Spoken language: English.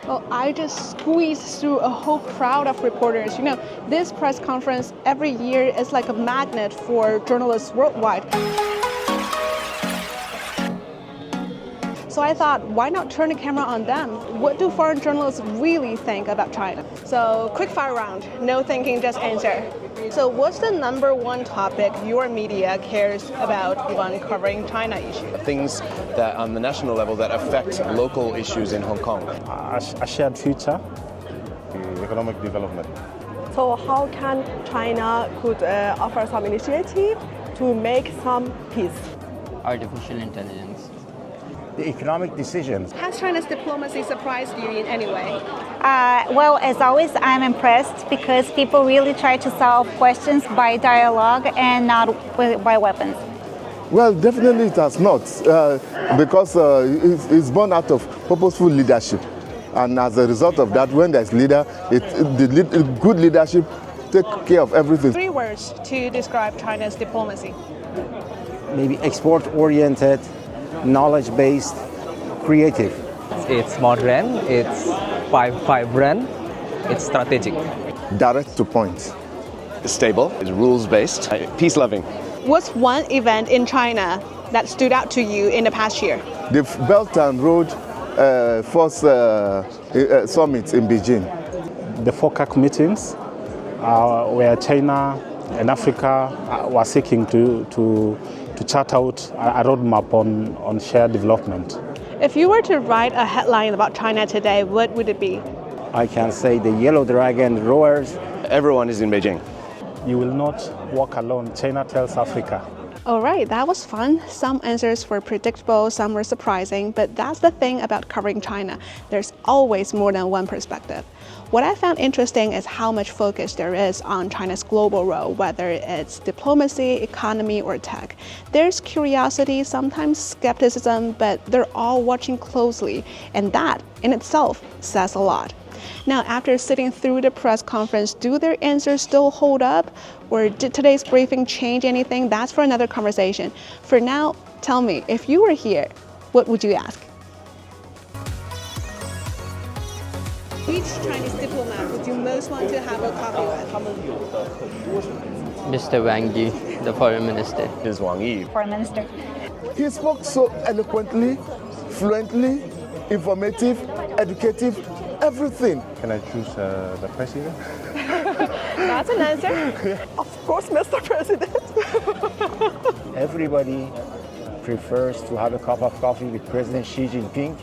Well, I just squeezed through a whole crowd of reporters. This press conference every year is like a magnet for journalists worldwide. So I thought, why not turn the camera on them? What do foreign journalists really think about China? So quick fire round, no thinking, just answer. So what's the number one topic your media cares about when covering China issues? Things that on the national level that affect local issues in Hong Kong. A shared future, economic development. So how can China could offer some initiative to make some peace? Artificial intelligence. The economic decisions. Has China's diplomacy surprised you in any way? Well, as always, I'm impressed because people really try to solve questions by dialogue and not by weapons. Well, definitely it has not, because it's born out of purposeful leadership. And as a result of that, when there's leader, good leadership take care of everything. 3 words to describe China's diplomacy. Maybe export-oriented, knowledge-based, creative. It's modern, it's vibrant, it's strategic. Direct to point. Stable, it's rules-based, peace-loving. What's one event in China that stood out to you in the past year? The Belt and Road Force Summit in Beijing. The FOCAC meetings, where China and Africa were seeking to chart out a roadmap on shared development. If you were to write a headline about China today, what would it be? I can say the yellow dragon roars. Everyone is in Beijing. You will not walk alone, China tells Africa. All right, that was fun. Some answers were predictable, some were surprising, but that's the thing about covering China. There's always more than one perspective. What I found interesting is how much focus there is on China's global role, whether it's diplomacy, economy, or tech. There's curiosity, sometimes skepticism, but they're all watching closely, and that in itself says a lot. Now, after sitting through the press conference, do their answers still hold up? Or did today's briefing change anything? That's for another conversation. For now, tell me, if you were here, what would you ask? Which Chinese diplomat would you most want to have a coffee with? Mr. Wang Yi, the foreign minister. Is Wang Yi. Foreign Minister. He spoke so eloquently, fluently, informative, educative, everything. Can I choose the president? That's an answer. Of course, Mr. President. Everybody prefers to have a cup of coffee with President Xi Jinping.